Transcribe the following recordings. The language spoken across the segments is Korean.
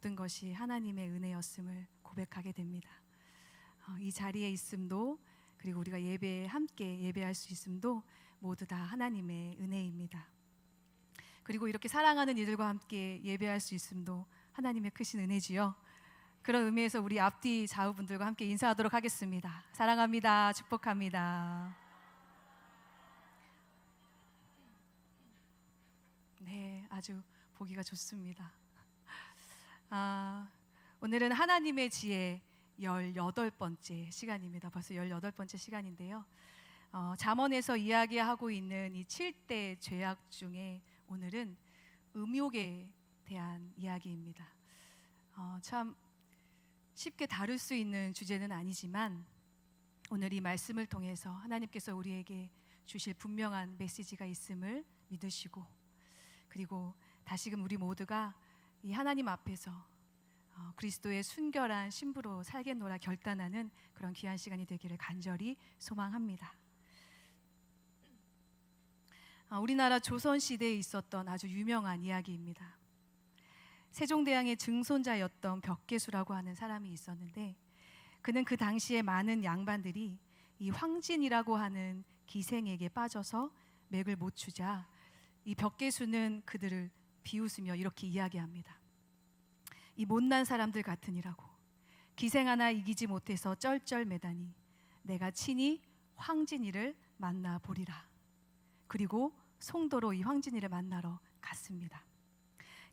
모든 것이 하나님의 은혜였음을 고백하게 됩니다. 이 자리에 있음도, 그리고 우리가 예배에 함께 예배할 수 있음도 모두 다 하나님의 은혜입니다. 그리고 이렇게 사랑하는 이들과 함께 예배할 수 있음도 하나님의 크신 은혜지요. 그런 의미에서 우리 앞뒤 좌우분들과 함께 인사하도록 하겠습니다. 사랑합니다. 축복합니다. 네, 아주 보기가 좋습니다. 오늘은 하나님의 지혜 18번째 시간입니다. 벌써 18번째 시간인데요. 잠언에서 이야기하고 있는 이 7대 죄악 중에 오늘은 음욕에 대한 이야기입니다. 참 쉽게 다룰 수 있는 주제는 아니지만 오늘 이 말씀을 통해서 하나님께서 우리에게 주실 분명한 메시지가 있음을 믿으시고, 그리고 다시금 우리 모두가 이 하나님 앞에서 그리스도의 순결한 신부로 살겠노라 결단하는 그런 귀한 시간이 되기를 간절히 소망합니다. 우리나라 조선시대에 있었던 아주 유명한 이야기입니다. 세종대왕의 증손자였던 벽계수라고 하는 사람이 있었는데, 그는 그 당시에 많은 양반들이 이 황진이라고 하는 기생에게 빠져서 맥을 못 추자 이 벽계수는 그들을 비웃으며 이렇게 이야기합니다. 이 못난 사람들 같으니라고, 기생 하나 이기지 못해서 쩔쩔매다니 내가 친히 황진이를 만나보리라. 그리고 송도로 이 황진이를 만나러 갔습니다.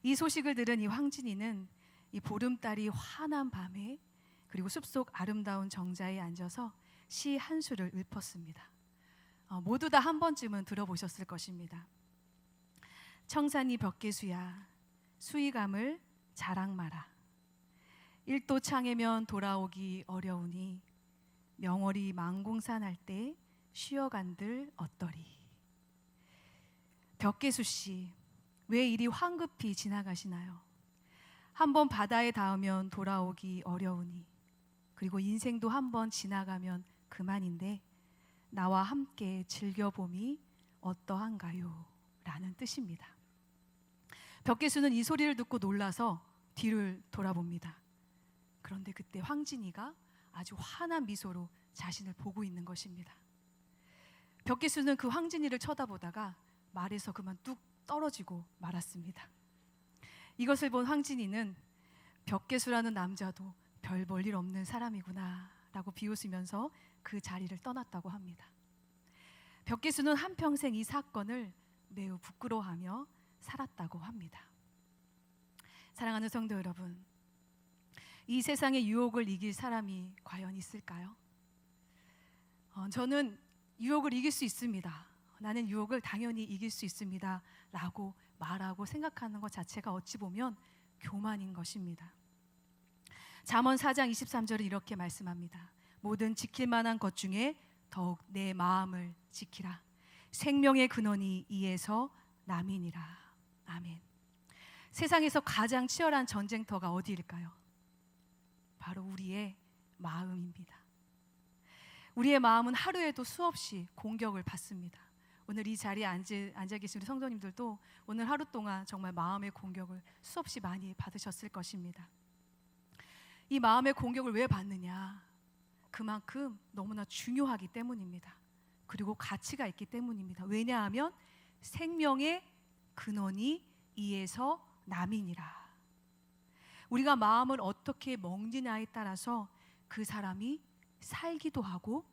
이 소식을 들은 이 황진이는 이 보름달이 환한 밤에 그리고 숲속 아름다운 정자에 앉아서 시 한 수를 읊었습니다. 모두 다 한 번쯤은 들어보셨을 것입니다. 청산이 벽계수야, 수의감을 자랑 마라. 일도 창에면 돌아오기 어려우니 명월이 망공산 할 때 쉬어간들 어떠리. 벽계수 씨, 왜 이리 황급히 지나가시나요? 한번 바다에 닿으면 돌아오기 어려우니, 그리고 인생도 한번 지나가면 그만인데 나와 함께 즐겨봄이 어떠한가요? 라는 뜻입니다. 벽계수는 이 소리를 듣고 놀라서 뒤를 돌아봅니다. 그런데 그때 황진이가 아주 환한 미소로 자신을 보고 있는 것입니다. 벽계수는 그 황진이를 쳐다보다가 말에서 그만 뚝 떨어지고 말았습니다. 이것을 본 황진이는 벽계수라는 남자도 별 볼 일 없는 사람이구나 라고 비웃으면서 그 자리를 떠났다고 합니다. 벽계수는 한평생 이 사건을 매우 부끄러워하며 살았다고 합니다. 사랑하는 성도 여러분, 이 세상의 유혹을 이길 사람이 과연 있을까요? 저는 유혹을 이길 수 있습니다. 나는 유혹을 당연히 이길 수 있습니다 라고 말하고 생각하는 것 자체가 어찌 보면 교만인 것입니다. 잠언 4장 23절은 이렇게 말씀합니다. 모든 지킬 만한 것 중에 더욱 내 마음을 지키라. 생명의 근원이 이에서 남이니라. 아멘. 세상에서 가장 치열한 전쟁터가 어디일까요? 바로 우리의 마음입니다. 우리의 마음은 하루에도 수없이 공격을 받습니다. 오늘 이 자리에 앉아 계신 우리 성도님들도 오늘 하루 동안 정말 마음의 공격을 수없이 많이 받으셨을 것입니다. 이 마음의 공격을 왜 받느냐? 그만큼 너무나 중요하기 때문입니다. 그리고 가치가 있기 때문입니다. 왜냐하면 생명의 근원이 이에서 남이니라. 우리가 마음을 어떻게 먹느냐에 따라서 그 사람이 살기도 하고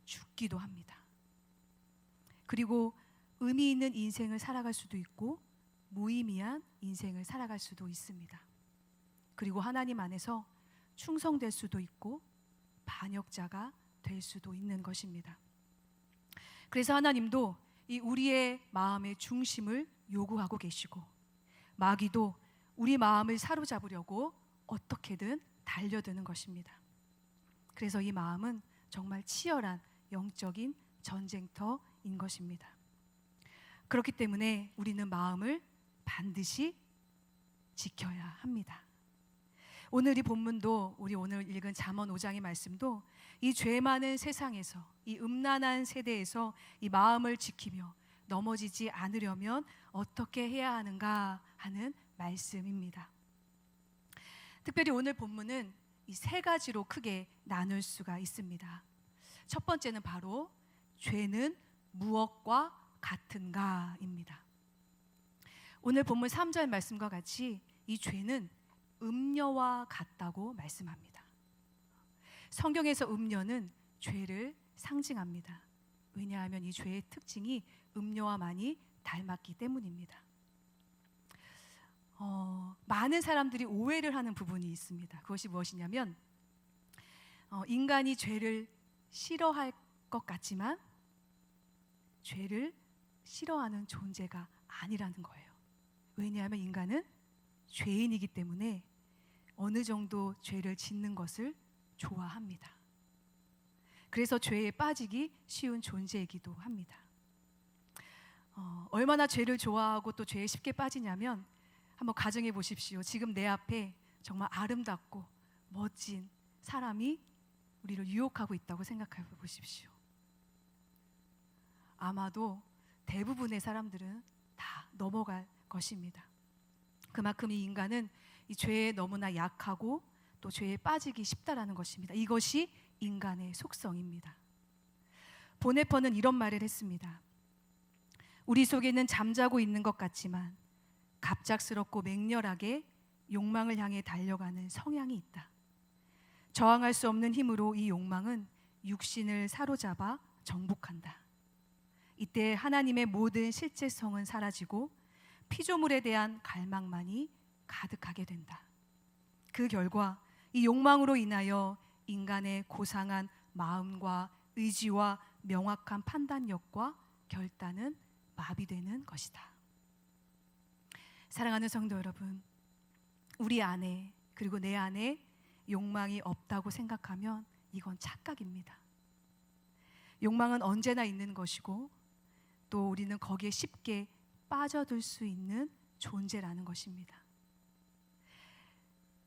죽기도 합니다. 그리고 의미 있는 인생을 살아갈 수도 있고 무의미한 인생을 살아갈 수도 있습니다. 그리고 하나님 안에서 충성될 수도 있고 반역자가 될 수도 있는 것입니다. 그래서 하나님도 이 우리의 마음의 중심을 요구하고 계시고, 마귀도 우리 마음을 사로잡으려고 어떻게든 달려드는 것입니다. 그래서 이 마음은 정말 치열한 영적인 전쟁터인 것입니다. 그렇기 때문에 우리는 마음을 반드시 지켜야 합니다. 오늘 이 본문도, 우리 오늘 읽은 잠언 5장의 말씀도 이 죄 많은 세상에서, 이 음란한 세대에서 이 마음을 지키며 넘어지지 않으려면 어떻게 해야 하는가 하는 말씀입니다. 특별히 오늘 본문은 이 세 가지로 크게 나눌 수가 있습니다. 첫 번째는 바로 죄는 무엇과 같은가입니다. 오늘 본문 3절 말씀과 같이 이 죄는 음녀와 같다고 말씀합니다. 성경에서 음녀는 죄를 상징합니다. 왜냐하면 이 죄의 특징이 음녀와 많이 닮았기 때문입니다. 많은 사람들이 오해를 하는 부분이 있습니다. 그것이 무엇이냐면 인간이 죄를 싫어할 것 같지만 죄를 싫어하는 존재가 아니라는 거예요. 왜냐하면 인간은 죄인이기 때문에 어느 정도 죄를 짓는 것을 좋아합니다. 그래서 죄에 빠지기 쉬운 존재이기도 합니다. 얼마나 죄를 좋아하고 또 죄에 쉽게 빠지냐면 한번 가정해 보십시오. 지금 내 앞에 정말 아름답고 멋진 사람이 우리를 유혹하고 있다고 생각해 보십시오. 아마도 대부분의 사람들은 다 넘어갈 것입니다. 그만큼 이 인간은 이 죄에 너무나 약하고 또 죄에 빠지기 쉽다라는 것입니다. 이것이 인간의 속성입니다. 보네퍼는 이런 말을 했습니다. 우리 속에는 잠자고 있는 것 같지만 갑작스럽고 맹렬하게 욕망을 향해 달려가는 성향이 있다. 저항할 수 없는 힘으로 이 욕망은 육신을 사로잡아 정복한다. 이때 하나님의 모든 실제성은 사라지고 피조물에 대한 갈망만이 가득하게 된다. 그 결과 이 욕망으로 인하여 인간의 고상한 마음과 의지와 명확한 판단력과 결단은 마비되는 것이다. 사랑하는 성도 여러분, 우리 안에 그리고 내 안에 욕망이 없다고 생각하면 이건 착각입니다. 욕망은 언제나 있는 것이고 또 우리는 거기에 쉽게 빠져들 수 있는 존재라는 것입니다.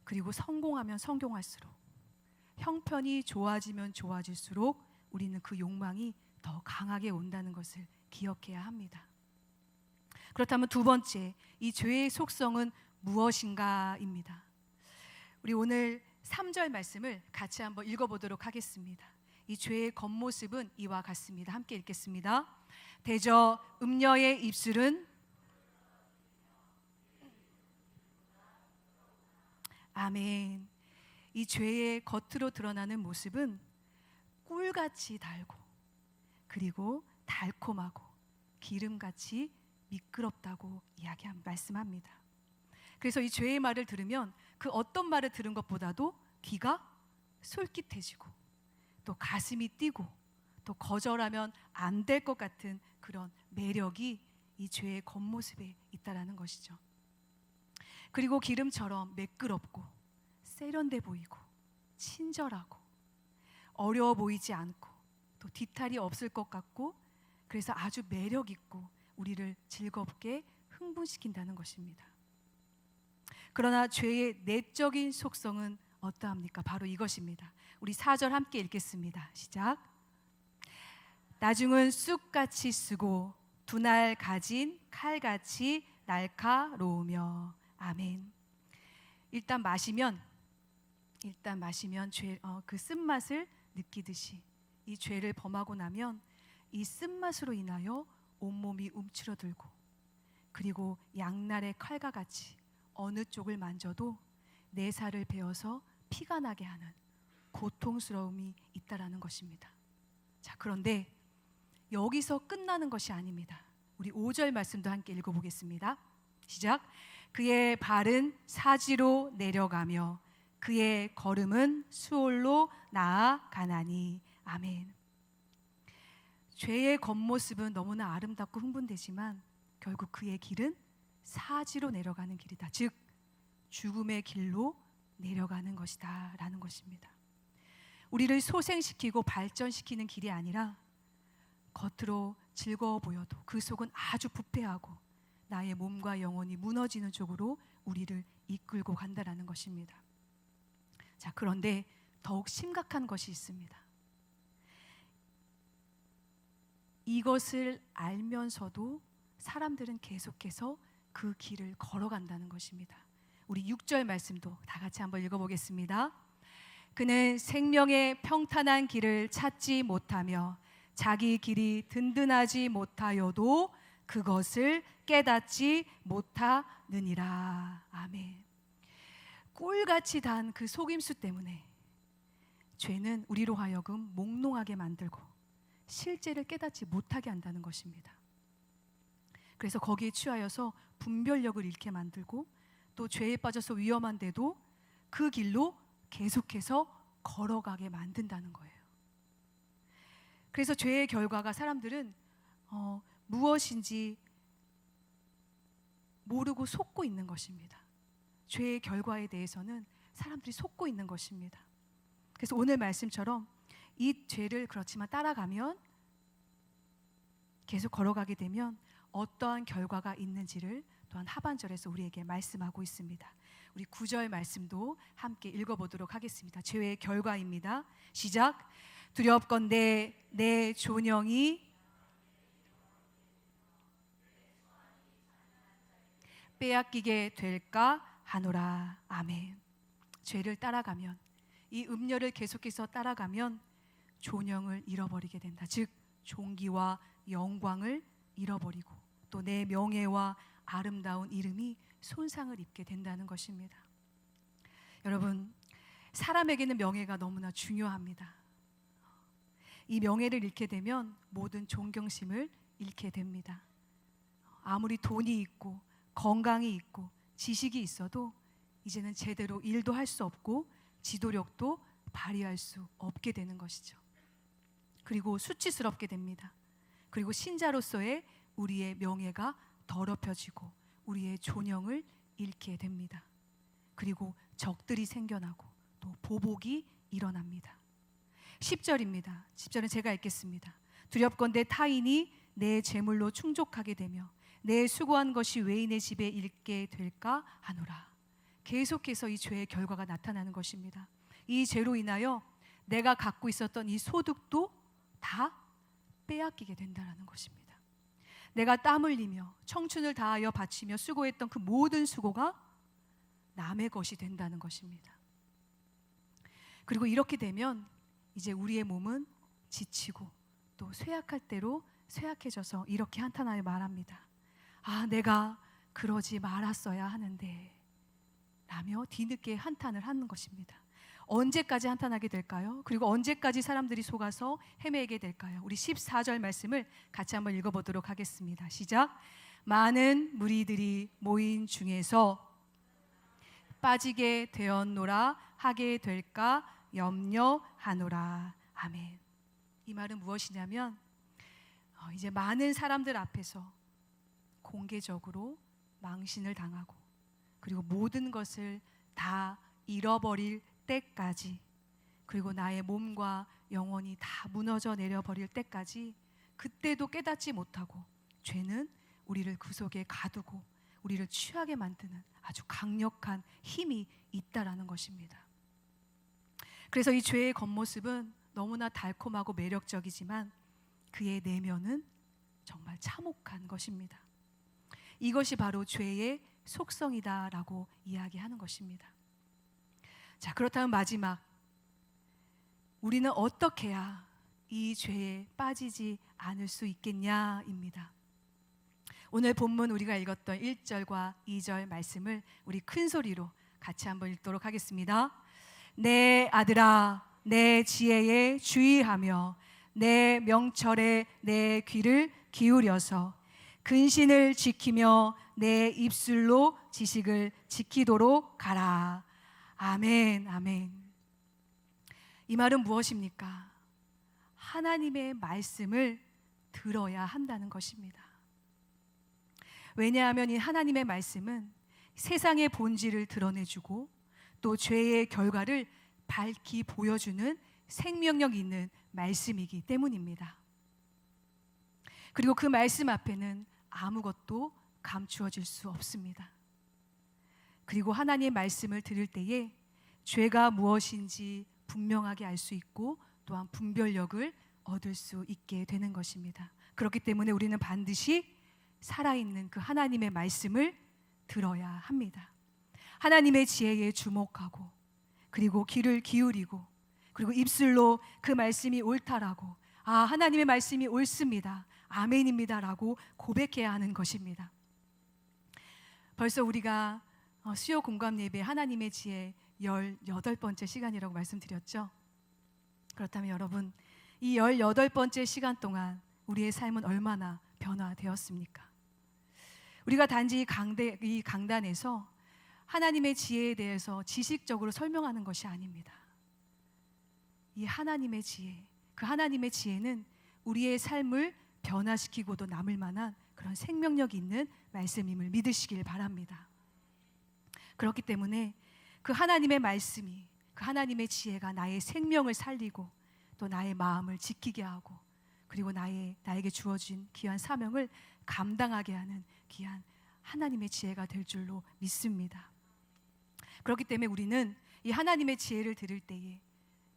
그리고 성공하면 성공할수록, 형편이 좋아지면 좋아질수록 우리는 그 욕망이 더 강하게 온다는 것을 기억해야 합니다. 그렇다면 두 번째, 이 죄의 속성은 무엇인가입니다. 우리 오늘 3절 말씀을 같이 한번 읽어보도록 하겠습니다. 이 죄의 겉모습은 이와 같습니다. 함께 읽겠습니다. 대저 음녀의 입술은 아멘. 이 죄의 겉으로 드러나는 모습은 꿀같이 달고 그리고 달콤하고 기름같이 미끄럽다고 말씀합니다. 그래서 이 죄의 말을 들으면 그 어떤 말을 들은 것보다도 귀가 솔깃해지고 또 가슴이 뛰고 또 거절하면 안 될 것 같은 그런 매력이 이 죄의 겉모습에 있다라는 것이죠. 그리고 기름처럼 매끄럽고 세련돼 보이고 친절하고 어려워 보이지 않고 또 뒤탈이 없을 것 같고 그래서 아주 매력 있고 우리를 즐겁게 흥분시킨다는 것입니다. 그러나 죄의 내적인 속성은 어떠합니까? 바로 이것입니다. 우리 4절 함께 읽겠습니다. 시작. 나중은 쑥같이 쓰고 두날 가진 칼같이 날카로우며 아멘. 일단 마시면 그 쓴맛을 느끼듯이 이 죄를 범하고 나면 이 쓴맛으로 인하여 온몸이 움츠러들고 그리고 양날의 칼과 같이 어느 쪽을 만져도 내 살을 베어서 피가 나게 하는 고통스러움이 있다라는 것입니다. 자, 그런데 여기서 끝나는 것이 아닙니다. 우리 5절 말씀도 함께 읽어보겠습니다. 시작. 그의 발은 사지로 내려가며 그의 걸음은 수올로 나아가나니 아멘. 죄의 겉모습은 너무나 아름답고 흥분되지만 결국 그의 길은 사지로 내려가는 길이다. 즉 죽음의 길로 내려가는 것이다 라는 것입니다. 우리를 소생시키고 발전시키는 길이 아니라 겉으로 즐거워 보여도 그 속은 아주 부패하고 나의 몸과 영혼이 무너지는 쪽으로 우리를 이끌고 간다라는 것입니다. 자, 그런데 더욱 심각한 것이 있습니다. 이것을 알면서도 사람들은 계속해서 그 길을 걸어간다는 것입니다. 우리 6절 말씀도 다 같이 한번 읽어보겠습니다. 그는 생명의 평탄한 길을 찾지 못하며 자기 길이 든든하지 못하여도 그것을 깨닫지 못하느니라. 아멘. 꿀같이 단 그 속임수 때문에 죄는 우리로 하여금 몽롱하게 만들고 실제를 깨닫지 못하게 한다는 것입니다. 그래서 거기에 취하여서 분별력을 잃게 만들고 또 죄에 빠져서 위험한데도 그 길로 계속해서 걸어가게 만든다는 거예요. 그래서 죄의 결과가 사람들은 무엇인지 모르고 속고 있는 것입니다. 죄의 결과에 대해서는 사람들이 속고 있는 것입니다. 그래서 오늘 말씀처럼 이 죄를 그렇지만 따라가면, 계속 걸어가게 되면 어떠한 결과가 있는지를 또한 하반절에서 우리에게 말씀하고 있습니다. 우리 9절 말씀도 함께 읽어보도록 하겠습니다. 죄의 결과입니다. 시작. 두렵건대 내 존영이 빼앗기게 될까 하노라. 아멘. 죄를 따라가면, 이 음녀를 계속해서 따라가면 존영을 잃어버리게 된다. 즉 존귀와 영광을 잃어버리고 또 내 명예와 아름다운 이름이 손상을 입게 된다는 것입니다. 여러분, 사람에게는 명예가 너무나 중요합니다. 이 명예를 잃게 되면 모든 존경심을 잃게 됩니다. 아무리 돈이 있고 건강이 있고 지식이 있어도 이제는 제대로 일도 할 수 없고 지도력도 발휘할 수 없게 되는 것이죠. 그리고 수치스럽게 됩니다. 그리고 신자로서의 우리의 명예가 더럽혀지고 우리의 존영을 잃게 됩니다. 그리고 적들이 생겨나고 또 보복이 일어납니다. 10절입니다. 10절은 제가 읽겠습니다. 두렵건대 타인이 내 재물로 충족하게 되며 내 수고한 것이 외인의 집에 잃게 될까 하노라. 계속해서 이 죄의 결과가 나타나는 것입니다. 이 죄로 인하여 내가 갖고 있었던 이 소득도 다 빼앗기게 된다는 것입니다. 내가 땀 흘리며 청춘을 다하여 바치며 수고했던 그 모든 수고가 남의 것이 된다는 것입니다. 그리고 이렇게 되면 이제 우리의 몸은 지치고 또 쇠약할 대로 쇠약해져서 이렇게 한탄하여 말합니다. 아, 내가 그러지 말았어야 하는데 라며 뒤늦게 한탄을 하는 것입니다. 언제까지 한탄하게 될까요? 그리고 언제까지 사람들이 속아서 헤매게 될까요? 우리 14절 말씀을 같이 한번 읽어보도록 하겠습니다. 시작. 많은 무리들이 모인 중에서 빠지게 되었노라 하게 될까 염려하노라. 아멘. 이 말은 무엇이냐면 이제 많은 사람들 앞에서 공개적으로 망신을 당하고 그리고 모든 것을 다 잃어버릴 때까지, 그리고 나의 몸과 영혼이 다 무너져 내려버릴 때까지, 그때도 깨닫지 못하고 죄는 우리를 그 속에 가두고 우리를 취하게 만드는 아주 강력한 힘이 있다라는 것입니다. 그래서 이 죄의 겉모습은 너무나 달콤하고 매력적이지만 그의 내면은 정말 참혹한 것입니다. 이것이 바로 죄의 속성이다라고 이야기하는 것입니다. 자, 그렇다면 마지막, 우리는 어떻게 해야 이 죄에 빠지지 않을 수 있겠냐입니다. 오늘 본문 우리가 읽었던 1절과 2절 말씀을 우리 큰 소리로 같이 한번 읽도록 하겠습니다. 내 아들아, 내 지혜에 주의하며 내 명철에 내 귀를 기울여서 근신을 지키며 내 입술로 지식을 지키도록 가라. 아멘, 아멘. 이 말은 무엇입니까? 하나님의 말씀을 들어야 한다는 것입니다. 왜냐하면 이 하나님의 말씀은 세상의 본질을 드러내주고 또 죄의 결과를 밝히 보여주는 생명력 있는 말씀이기 때문입니다. 그리고 그 말씀 앞에는 아무것도 감추어질 수 없습니다. 그리고 하나님의 말씀을 들을 때에 죄가 무엇인지 분명하게 알 수 있고 또한 분별력을 얻을 수 있게 되는 것입니다. 그렇기 때문에 우리는 반드시 살아있는 그 하나님의 말씀을 들어야 합니다. 하나님의 지혜에 주목하고, 그리고 귀를 기울이고, 그리고 입술로 그 말씀이 옳다라고, 하나님의 말씀이 옳습니다, 아멘입니다 라고 고백해야 하는 것입니다. 벌써 우리가 수요 공감 예배 하나님의 지혜 18번째 시간이라고 말씀드렸죠. 그렇다면 여러분, 이 18번째 시간 동안 우리의 삶은 얼마나 변화되었습니까? 우리가 단지 이 강단에서 하나님의 지혜에 대해서 지식적으로 설명하는 것이 아닙니다. 이 하나님의 지혜, 그 하나님의 지혜는 우리의 삶을 변화시키고도 남을 만한 그런 생명력 있는 말씀임을 믿으시길 바랍니다. 그렇기 때문에 그 하나님의 말씀이, 그 하나님의 지혜가 나의 생명을 살리고 또 나의 마음을 지키게 하고, 그리고 나에게 주어진 귀한 사명을 감당하게 하는 귀한 하나님의 지혜가 될 줄로 믿습니다. 그렇기 때문에 우리는 이 하나님의 지혜를 들을 때에,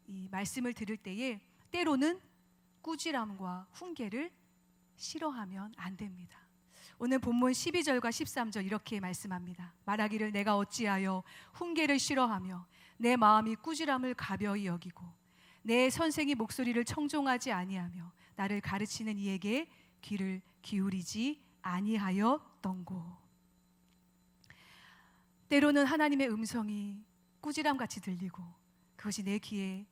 이 말씀을 들을 때에 때로는 꾸지람과 훈계를 싫어하면 안 됩니다. 오늘 본문 12절과 13절 이렇게 말씀합니다. 말하기를 내가 어찌하여 훈계를 싫어하며 내 마음이 꾸지람을 가벼이 여기고 내 선생이 목소리를 청종하지 아니하며 나를 가르치는 이에게 귀를 기울이지 아니하였던고. 때로는 하나님의 음성이 꾸지람같이 들리고 그것이 내 귀에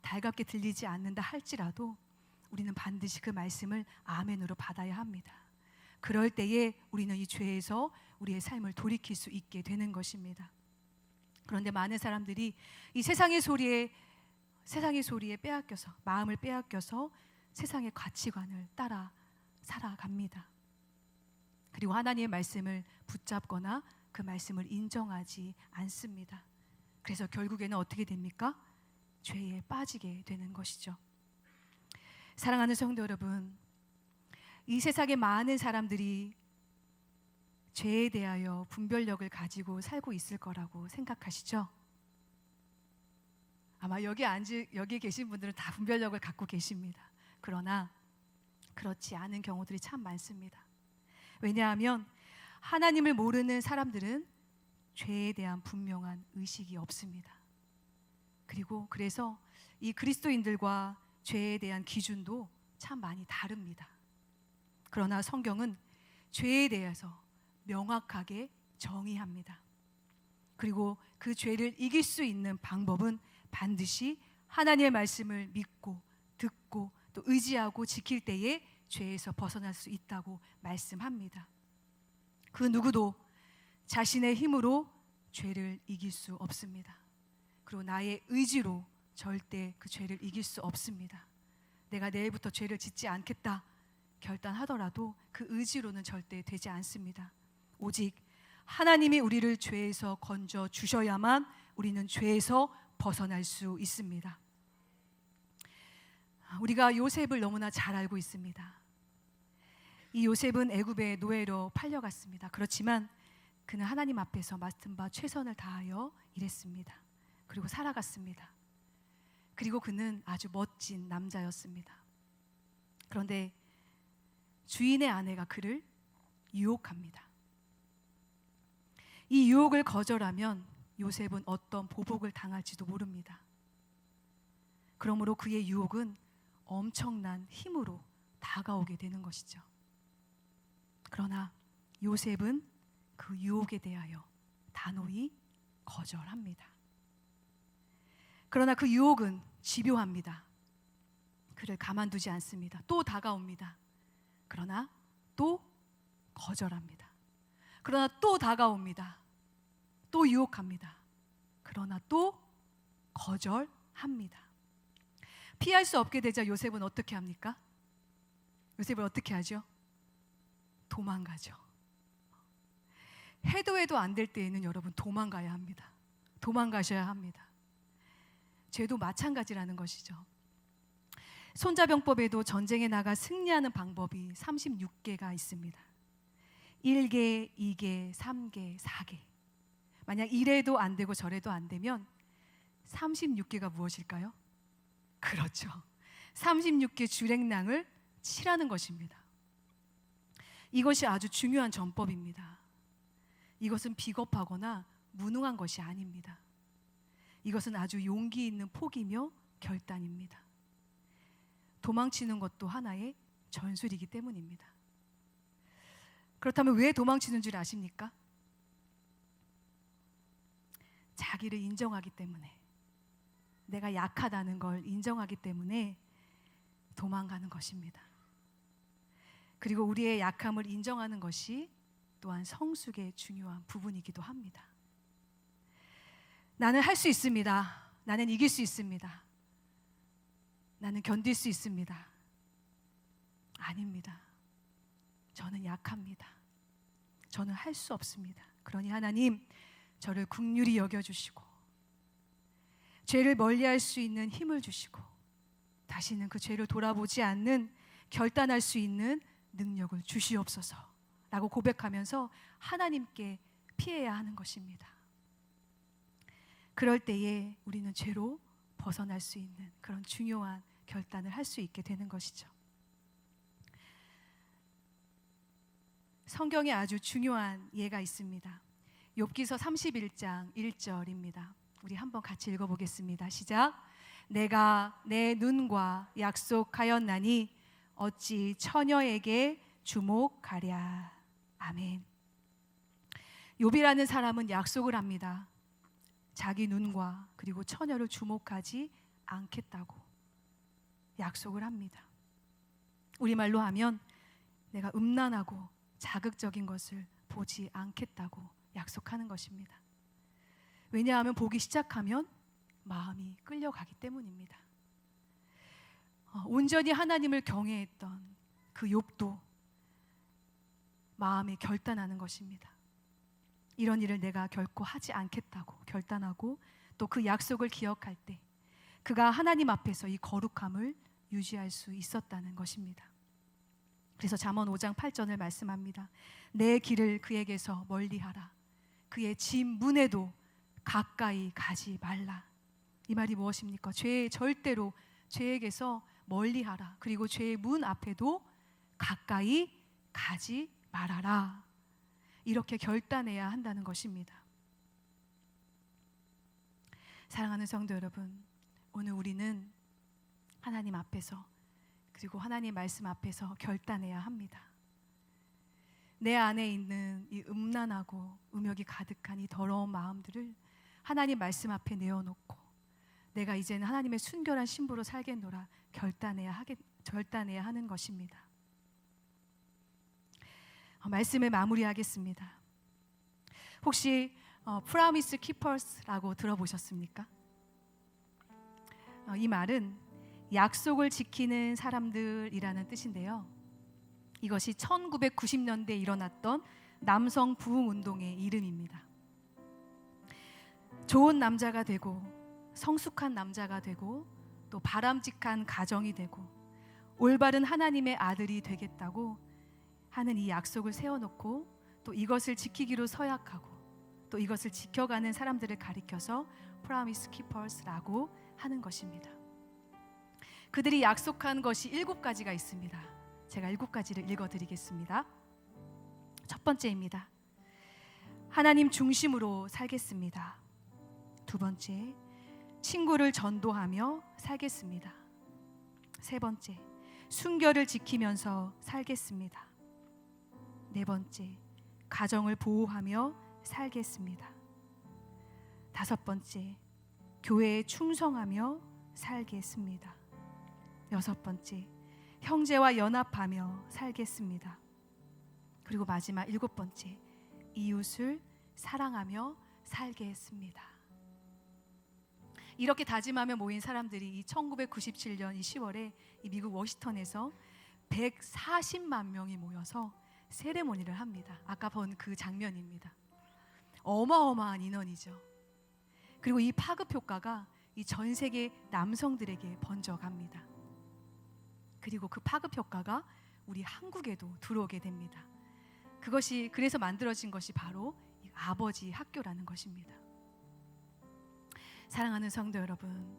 달갑게 들리지 않는다 할지라도 우리는 반드시 그 말씀을 아멘으로 받아야 합니다. 그럴 때에 우리는 이 죄에서 우리의 삶을 돌이킬 수 있게 되는 것입니다. 그런데 많은 사람들이 이 세상의 소리에 빼앗겨서, 마음을 빼앗겨서 세상의 가치관을 따라 살아갑니다. 그리고 하나님의 말씀을 붙잡거나 그 말씀을 인정하지 않습니다. 그래서 결국에는 어떻게 됩니까? 죄에 빠지게 되는 것이죠. 사랑하는 성도 여러분, 이 세상의 많은 사람들이 죄에 대하여 분별력을 가지고 살고 있을 거라고 생각하시죠? 아마 여기 계신 분들은 다 분별력을 갖고 계십니다. 그러나 그렇지 않은 경우들이 참 많습니다. 왜냐하면 하나님을 모르는 사람들은 죄에 대한 분명한 의식이 없습니다. 그리고 그래서 이 그리스도인들과 죄에 대한 기준도 참 많이 다릅니다. 그러나 성경은 죄에 대해서 명확하게 정의합니다. 그리고 그 죄를 이길 수 있는 방법은 반드시 하나님의 말씀을 믿고 듣고 또 의지하고 지킬 때에 죄에서 벗어날 수 있다고 말씀합니다. 그 누구도 자신의 힘으로 죄를 이길 수 없습니다. 그리고 나의 의지로 절대 그 죄를 이길 수 없습니다. 내가 내일부터 죄를 짓지 않겠다 결단하더라도 그 의지로는 절대 되지 않습니다. 오직 하나님이 우리를 죄에서 건져 주셔야만 우리는 죄에서 벗어날 수 있습니다. 우리가 요셉을 너무나 잘 알고 있습니다. 이 요셉은 애굽의 노예로 팔려갔습니다. 그렇지만 그는 하나님 앞에서 맡은 바 최선을 다하여 일했습니다. 그리고 살아갔습니다. 그리고 그는 아주 멋진 남자였습니다. 그런데 주인의 아내가 그를 유혹합니다. 이 유혹을 거절하면 요셉은 어떤 보복을 당할지도 모릅니다. 그러므로 그의 유혹은 엄청난 힘으로 다가오게 되는 것이죠. 그러나 요셉은 그 유혹에 대하여 단호히 거절합니다. 그러나 그 유혹은 집요합니다. 그를 가만두지 않습니다. 또 다가옵니다. 그러나 또 거절합니다. 그러나 또 다가옵니다. 또 유혹합니다. 그러나 또 거절합니다. 피할 수 없게 되자 요셉은 어떻게 합니까? 요셉은 어떻게 하죠? 도망가죠. 해도 안 될 때에는 여러분 도망가야 합니다. 도망가셔야 합니다. 죄도 마찬가지라는 것이죠. 손자병법에도 전쟁에 나가 승리하는 방법이 36개가 있습니다. 1개, 2개, 3개, 4개. 만약 이래도 안 되고 저래도 안 되면 36개가 무엇일까요? 그렇죠. 36개 주랭랑을 치라는 것입니다. 이것이 아주 중요한 전법입니다. 이것은 비겁하거나 무능한 것이 아닙니다. 이것은 아주 용기 있는 포기며 결단입니다. 도망치는 것도 하나의 전술이기 때문입니다. 그렇다면 왜 도망치는 줄 아십니까? 자기를 인정하기 때문에, 내가 약하다는 걸 인정하기 때문에 도망가는 것입니다. 그리고 우리의 약함을 인정하는 것이 또한 성숙의 중요한 부분이기도 합니다. 나는 할 수 있습니다. 나는 이길 수 있습니다. 나는 견딜 수 있습니다. 아닙니다. 저는 약합니다. 저는 할 수 없습니다. 그러니 하나님, 저를 긍휼히 여겨주시고 죄를 멀리할 수 있는 힘을 주시고 다시는 그 죄를 돌아보지 않는 결단할 수 있는 능력을 주시옵소서 라고 고백하면서 하나님께 피해야 하는 것입니다. 그럴 때에 우리는 죄로 벗어날 수 있는 그런 중요한 결단을 할 수 있게 되는 것이죠. 성경에 아주 중요한 예가 있습니다. 욥기서 31장 1절입니다. 우리 한번 같이 읽어보겠습니다. 시작. 내가 내 눈과 약속하였나니 어찌 처녀에게 주목하랴. 아멘. 욥이라는 사람은 약속을 합니다. 자기 눈과 그리고 처녀를 주목하지 않겠다고 약속을 합니다. 우리말로 하면 내가 음란하고 자극적인 것을 보지 않겠다고 약속하는 것입니다. 왜냐하면 보기 시작하면 마음이 끌려가기 때문입니다. 온전히 하나님을 경외했던 그 욥도 마음에 결단하는 것입니다. 이런 일을 내가 결코 하지 않겠다고 결단하고 또 그 약속을 기억할 때 그가 하나님 앞에서 이 거룩함을 유지할 수 있었다는 것입니다. 그래서 잠언 5장 8절을 말씀합니다. 내 길을 그에게서 멀리하라. 그의 집 문에도 가까이 가지 말라. 이 말이 무엇입니까? 절대로 죄에게서 멀리하라. 그리고 죄의 문 앞에도 가까이 가지 말아라. 이렇게 결단해야 한다는 것입니다. 사랑하는 성도 여러분, 오늘 우리는 하나님 앞에서 그리고 하나님 말씀 앞에서 결단해야 합니다. 내 안에 있는 이 음란하고 음욕이 가득한 이 더러운 마음들을 하나님 말씀 앞에 내어놓고 내가 이제는 하나님의 순결한 신부로 살겠노라 결단해야 하는 것입니다. 말씀을 마무리하겠습니다. 혹시 Promise Keepers라고 들어보셨습니까? 이 말은 약속을 지키는 사람들이라는 뜻인데요. 이것이 1990년대에 일어났던 남성 부흥 운동의 이름입니다. 좋은 남자가 되고 성숙한 남자가 되고 또 바람직한 가정이 되고 올바른 하나님의 아들이 되겠다고 하는 이 약속을 세워놓고 또 이것을 지키기로 서약하고 또 이것을 지켜가는 사람들을 가리켜서 Promise Keepers라고 하는 것입니다. 그들이 약속한 것이 7가지가 있습니다. 제가 7가지를 읽어드리겠습니다. 첫 번째입니다. 하나님 중심으로 살겠습니다. 두 번째, 친구를 전도하며 살겠습니다. 세 번째, 순결을 지키면서 살겠습니다. 네 번째, 가정을 보호하며 살겠습니다. 다섯 번째, 교회에 충성하며 살겠습니다. 여섯 번째, 형제와 연합하며 살겠습니다. 그리고 마지막 7번째, 이웃을 사랑하며 살겠습니다. 이렇게 다짐하며 모인 사람들이 이 1997년 10월에 이 미국 워싱턴에서 140만 명이 모여서 세레모니를 합니다. 아까 본 그 장면입니다. 어마어마한 인원이죠. 그리고 이 파급 효과가 이 전 세계 남성들에게 번져갑니다. 그리고 그 파급 효과가 우리 한국에도 들어오게 됩니다. 그것이 그래서 만들어진 것이 바로 이 아버지 학교라는 것입니다. 사랑하는 성도 여러분,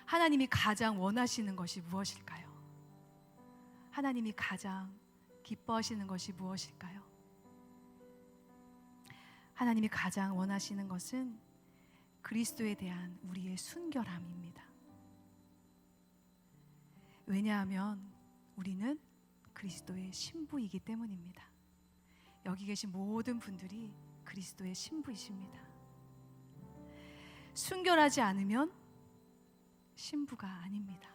하나님이 가장 원하시는 것이 무엇일까요? 하나님이 가장 기뻐하시는 것이 무엇일까요? 하나님이 가장 원하시는 것은 그리스도에 대한 우리의 순결함입니다. 왜냐하면 우리는 그리스도의 신부이기 때문입니다. 여기 계신 모든 분들이 그리스도의 신부이십니다. 순결하지 않으면 신부가 아닙니다.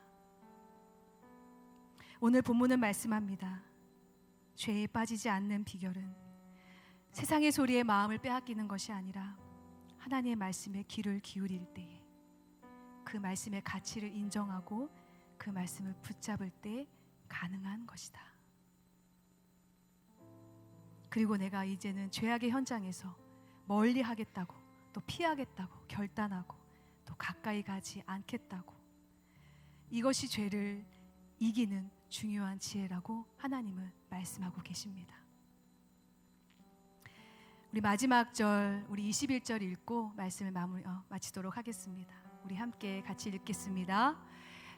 오늘 본문은 말씀합니다. 죄에 빠지지 않는 비결은 세상의 소리에 마음을 빼앗기는 것이 아니라 하나님의 말씀에 귀를 기울일 때에 그 말씀의 가치를 인정하고 그 말씀을 붙잡을 때 가능한 것이다. 그리고 내가 이제는 죄악의 현장에서 멀리 하겠다고 또 피하겠다고 결단하고 또 가까이 가지 않겠다고, 이것이 죄를 이기는 중요한 지혜라고 하나님은 말씀하고 계십니다. 우리 마지막 절, 우리 21절 읽고 말씀을 마치도록 하겠습니다. 우리 함께 같이 읽겠습니다.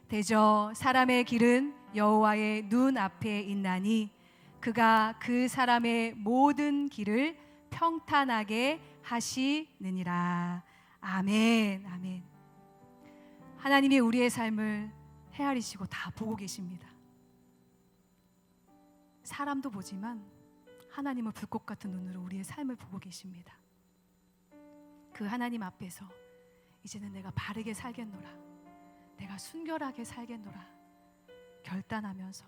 대저 사람의 길은 여호와의 눈 앞에 있나니 그가 그 사람의 모든 길을 평탄하게 하시느니라. 아멘. 아멘. 하나님이 우리의 삶을 헤아리시고 다 보고 계십니다. 사람도 보지만 하나님은 불꽃 같은 눈으로 우리의 삶을 보고 계십니다. 그 하나님 앞에서 이제는 내가 바르게 살겠노라, 내가 순결하게 살겠노라 결단하면서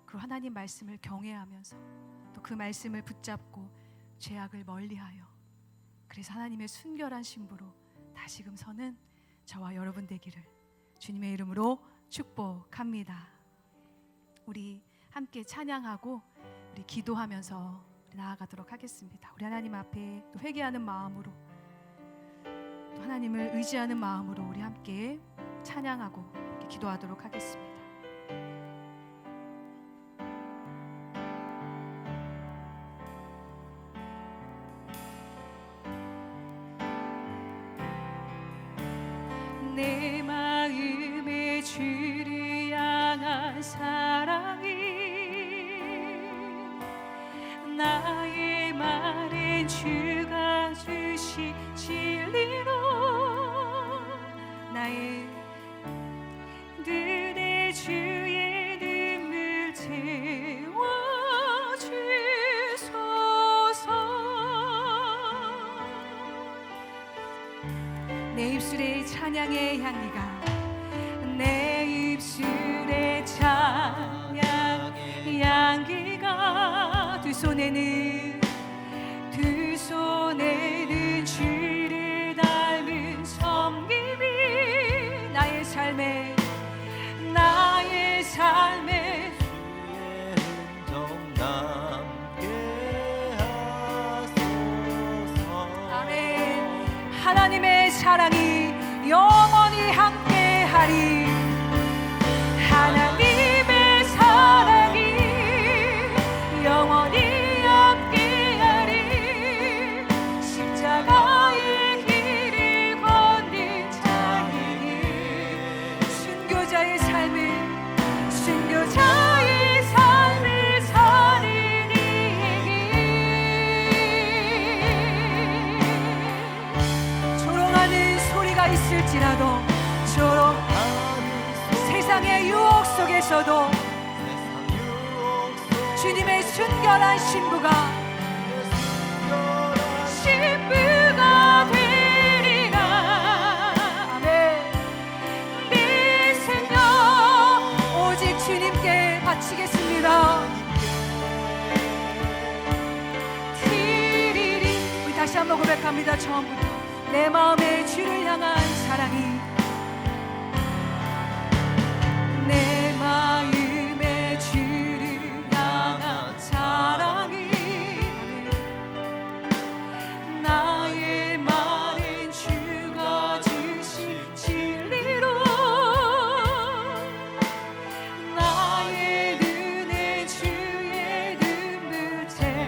그 하나님 말씀을 경외하면서 또 그 말씀을 붙잡고 죄악을 멀리하여 그래서 하나님의 순결한 신부로 다시금 서는 저와 여러분 되기를 주님의 이름으로 축복합니다. 우리 함께 찬양하고 우리 기도하면서 나아가도록 하겠습니다. 우리 하나님 앞에 또 회개하는 마음으로 또 하나님을 의지하는 마음으로 우리 함께 찬양하고 기도하도록 하겠습니다. 내 마음의 주를 향한 사랑이 나의 말은 주가 주신 진리로 나의 눈에 주의 눈물 채워주소서. 내 입술의 찬양의 향기가 내 입술의 찬양의 향기가 두 손에는 주를 닮은 섬김이 나의 삶에 주의 흔적 남게 하소서. 아멘. 하나님의 사랑이 영원히 함께하리. 하나님의 사랑이 영원히 함께하리. 십자가의 길을 걷는 자에게 순교자의 삶을 사는 이에게 조롱하는 소리가 있을지라도 세상의 유혹 속에서도 주님의 순결한 신부가 되리라. 아멘. 내 생명 오직 주님께 바치겠습니다. 우리 다시 한번 고백합니다. 처음부터 내 마음의 주를 향한 사랑이 내 마음의 주를 향한 사랑이 나의 말은 주가 주신 진리로 나의 눈에 주의 눈물 채워주소서.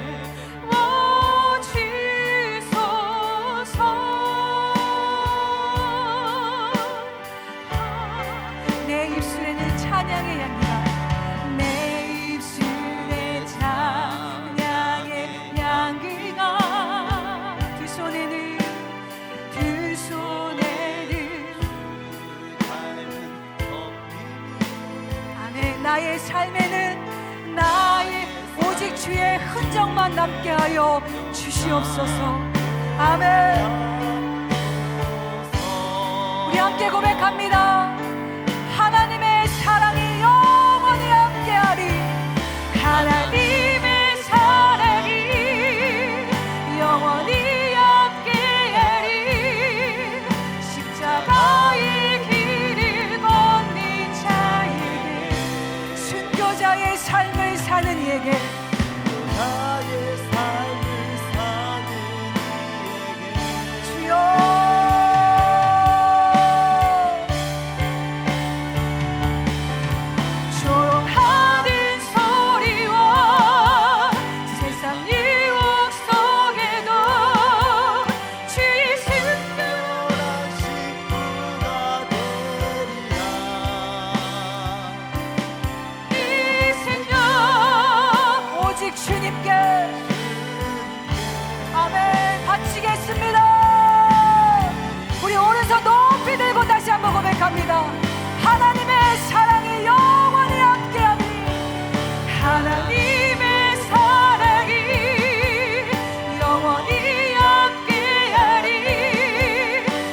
손에는 아멘. 나의 삶에는 나의 오직 주의 흔적만 남게 하여 주시옵소서. 아멘. 우리 함께 고백합니다. 하나님의 사랑이 영원히 함께하리. 하나님의 사랑이 영원히 함께하리. 십자가의 길을 걷는 자에게, 순교자의 삶을 사는 이에게, 나의 삶을 사는 이에게 주여 고백합니다. 하나님의 사랑이 영원히 함께하리. 하나님의 사랑이 영원히 함께하리.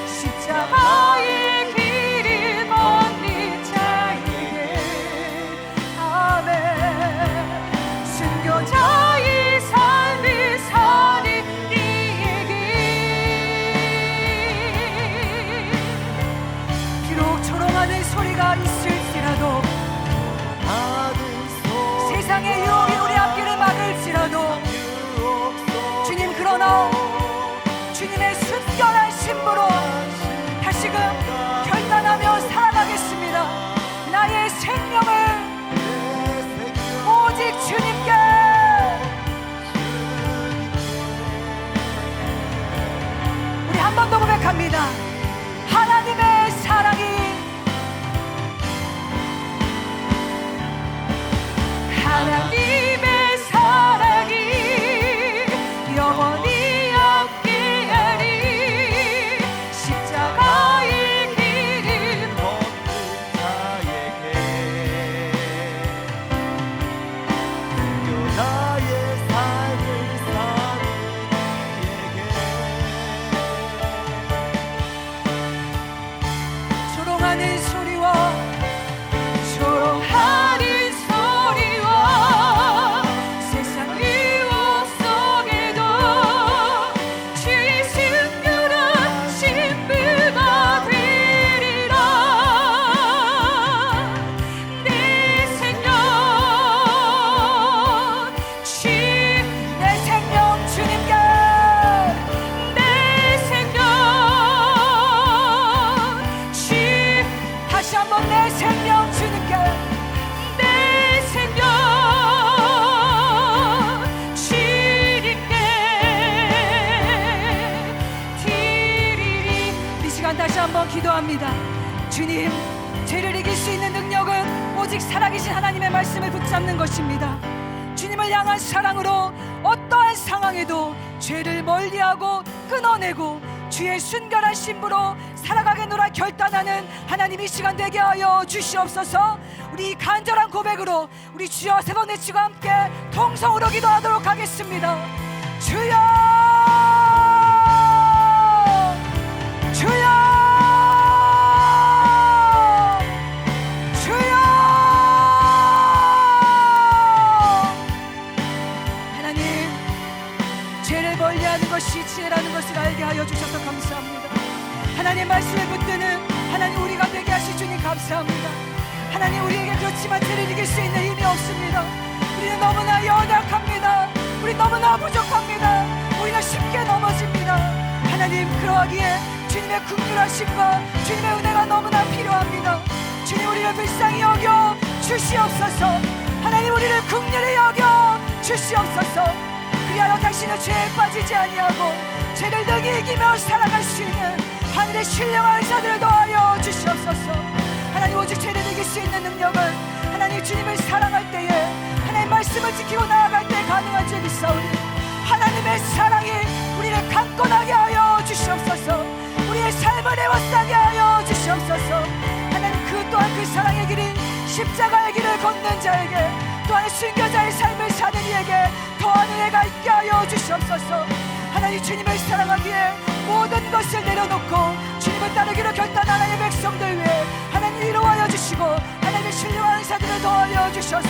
십자가의 길을 걷는 자에게, 아멘. 순교자의 삶을 사는 이에게, 조롱하는 소리가 있을지라도, 세상의 유혹이 우리 앞길을 막을지라도, 주님, 그러나 주님의 순결한 신부로 다시금 결단하며 살아가겠습니다. 나의 생명을 오직 주님께. 우리 한 번 더 고백합니다. 하나님의 사랑이, 하나님의 사랑이 영원히 함께하리. 십자가의 길을 걷는 자에게, 나의 삶을 사는 이에게, 조롱하는 소리와 조롱하는 한번 기도합니다. 주님, 죄를 이길 수 있는 능력은 오직 살아계신 하나님의 말씀을 붙잡는 것입니다. 주님을 향한 사랑으로 어떠한 상황에도 죄를 멀리하고 끊어내고 주의 순결한 신부로 살아가겠노라 결단하는 하나님, 이 시간 되게 하여 주시옵소서. 우리 간절한 고백으로 우리 주여 세 번 외치고 함께 통성으로 기도하도록 하겠습니다. 주여, 주여, 것이 지혜라는 것을 알게 하여 주셔서 감사합니다. 하나님 말씀에 붙드는 하나님, 우리가 되게 하실 주님 감사합니다. 하나님, 우리에게 그렇지만 죄를 이길 수 있는 힘이 없습니다. 우리는 너무나 연약합니다. 우리 너무나 부족합니다. 우리는 쉽게 넘어집니다. 하나님, 그러하기에 주님의 긍휼하심과 주님의 은혜가 너무나 필요합니다. 주님, 우리를 불쌍히 여겨 주시옵소서. 하나님, 우리를 긍휼히 여겨 주시옵소서. 그리하여 당신은 죄에 빠지지 아니하고 죄를 능히 이기며 살아갈 수 있는 하늘의 신령한 자들을 더하여 주시옵소서. 하나님, 오직 죄를 이길 수 있는 능력은 하나님 주님을 사랑할 때에, 하나님 말씀을 지키고 나아갈 때 가능한 줄 믿사오니 하나님의 사랑이 우리를 강건하게 하여 주시옵소서. 우리의 삶을 애워싸게 하여 주시옵소서. 하나님 그 또한 그 사랑의 길인 십자가의 길을 걷는 자에게, 또한 순교자의 삶을 사는 이에게 더한 은혜가 있게 하여 주시옵소서. 하나님 주님을 사랑하기에 모든 것을 내려놓고 주님을 따르기로 결단한 하나님의 백성들 위해 하나님 위로하여 주시고, 하나님의 신령한 은사들을 더하여 주셔서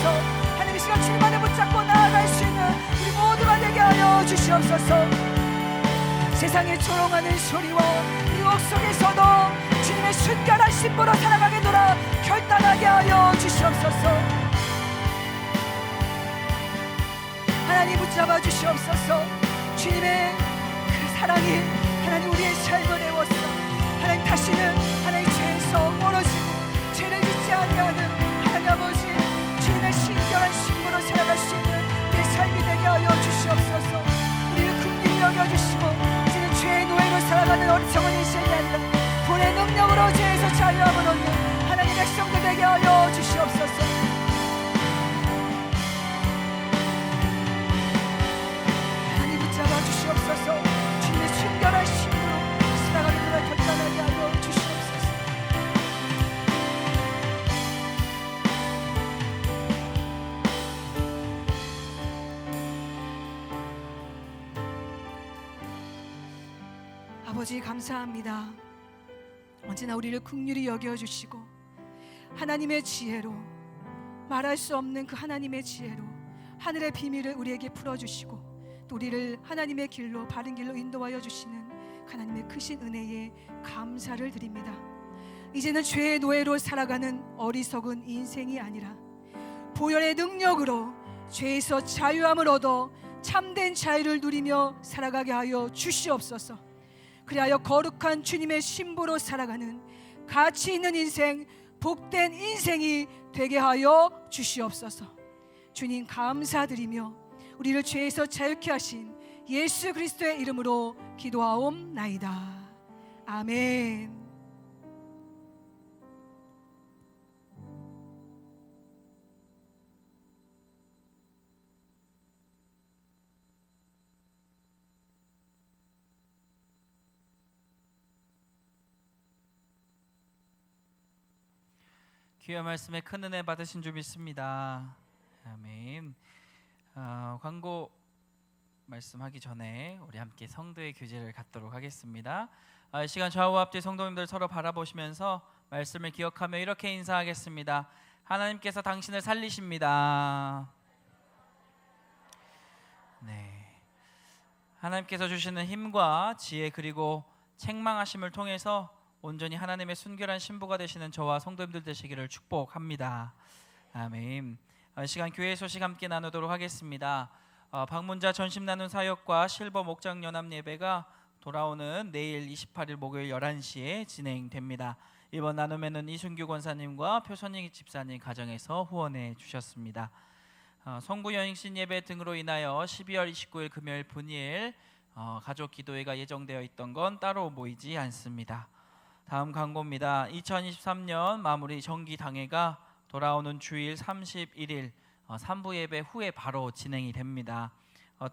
하나님 이 시간 주님 안에 붙잡고 나아갈 수 있는 우리 모두가 되게 하여 주시옵소서. 세상에 조롱하는 소리와 유혹 속에서도 주님의 순결한 신부로 살아가겠노라 결단하게 하여 주시옵소서. 하나님 붙잡아 주시옵소서. 주님의 그 사랑이 하나님 우리의 삶을 애워서 하나님 다시는 하나님 죄에서 멀어지고 죄를 짓지 아니하는 하나님 아버지 주님의 신결한 신부로 살아갈 수 있는 우리의 삶이 되게 하여 주시옵소서. 우리를 긍휼히 여겨주시고 이제는 죄의 노예로 살아가는 어리석은 인생이 아니라 본의 능력으로 죄에서 자유함을 얻는 하나님의 백성들 되게 하여 주시옵소서. 주시옵소서. 주님의 순결한 신으로 살아가는 결단하게 하여 주시옵소서. 아버지 감사합니다. 언제나 우리를 긍휼히 여겨주시고 하나님의 지혜로, 말할 수 없는 그 하나님의 지혜로 하늘의 비밀을 우리에게 풀어주시고 또 우리를 하나님의 길로, 바른 길로 인도하여 주시는 하나님의 크신 은혜에 감사를 드립니다. 이제는 죄의 노예로 살아가는 어리석은 인생이 아니라 보혈의 능력으로 죄에서 자유함을 얻어 참된 자유를 누리며 살아가게 하여 주시옵소서. 그리하여 거룩한 주님의 신부로 살아가는 가치 있는 인생, 복된 인생이 되게 하여 주시옵소서. 주님 감사드리며 우리를 죄에서 자유케 하신 예수 그리스도의 이름으로 기도하옵나이다. 아멘. 귀한 말씀에 큰 은혜 받으신 줄 믿습니다. 아멘. 광고 말씀하기 전에 우리 함께 성도의 교제를 갖도록 하겠습니다. 이 시간 좌우 앞뒤 성도님들 서로 바라보시면서 말씀을 기억하며 이렇게 인사하겠습니다. 하나님께서 당신을 살리십니다. 네, 하나님께서 주시는 힘과 지혜 그리고 책망하심을 통해서 온전히 하나님의 순결한 신부가 되시는 저와 성도님들 되시기를 축복합니다. 아멘. 이 시간 교회 소식 함께 나누도록 하겠습니다. 방문자 전심 나눔 사역과 실버 목장 연합 예배가 돌아오는 내일 28일 목요일 11시에 진행됩니다. 이번 나눔에는 이순규 권사님과 표선희 집사님 가정에서 후원해 주셨습니다. 성구 여행신 예배 등으로 인하여 12월 29일 금요일 분일 가족 기도회가 예정되어 있던 건 따로 모이지 않습니다. 다음 광고입니다. 2023년 마무리 정기 당회가 돌아오는 주일 31일 3부 예배 후에 바로 진행이 됩니다.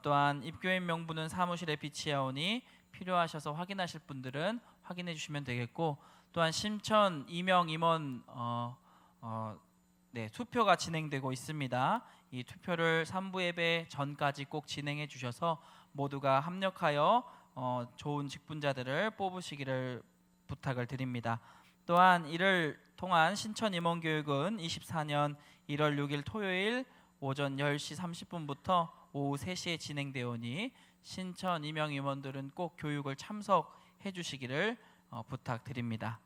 또한 입교인 명부는 사무실에 비치하오니 필요하셔서 확인하실 분들은 확인해 주시면 되겠고, 또한 신천 임명 임원 투표가 진행되고 있습니다. 이 투표를 3부 예배 전까지 꼭 진행해 주셔서 모두가 합력하여 좋은 직분자들을 뽑으시기를 부탁을 드립니다. 또한 이를 통한 신천 임원교육은 24년 1월 6일 토요일 오전 10시 30분부터 오후 3시에 진행되오니 신천 임명 임원들은 꼭 교육을 참석해 주시기를 부탁드립니다.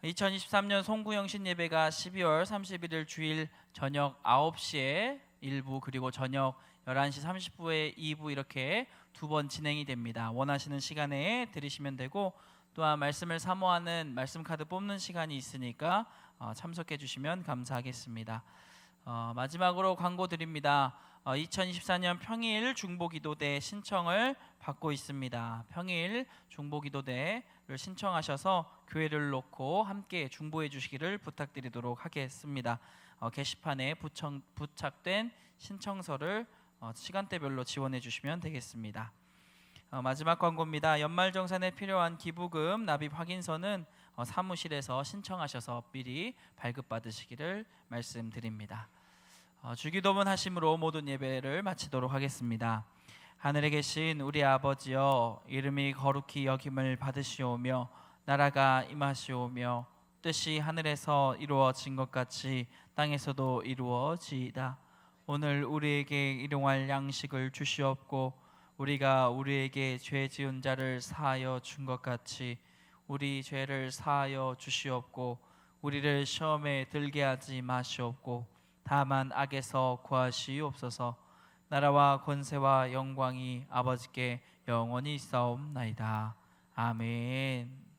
2023년 송구영신 예배가 12월 31일 주일 저녁 9시에 1부 그리고 저녁 11시 30분에 2부 이렇게 두 번 진행이 됩니다. 원하시는 시간에 들으시면 되고, 또한 말씀을 사모하는 말씀 카드 뽑는 시간이 있으니까 참석해 주시면 감사하겠습니다. 마지막으로 광고 드립니다. 2024년 평일 중보기도대 신청을 받고 있습니다. 평일 중보기도대를 신청하셔서 교회를 놓고 함께 중보해 주시기를 부탁드리도록 하겠습니다. 게시판에 부착된 신청서를 시간대별로 지원해 주시면 되겠습니다. 마지막 광고입니다. 연말정산에 필요한 기부금 납입 확인서는 사무실에서 신청하셔서 미리 발급받으시기를 말씀드립니다. 주기도문 하심으로 모든 예배를 마치도록 하겠습니다. 하늘에 계신 우리 아버지여, 이름이 거룩히 여김을 받으시오며 나라가 임하시오며 뜻이 하늘에서 이루어진 것 같이 땅에서도 이루어지이다. 오늘 우리에게 일용할 양식을 주시옵고 우리가 우리에게 죄 지은 자를 사하여 준 것 같이 우리 죄를 사하여 주시옵고 우리를 시험에 들게 하지 마시옵고 다만 악에서 구하시옵소서. 나라와 권세와 영광이 아버지께 영원히 있사옵나이다. 아멘.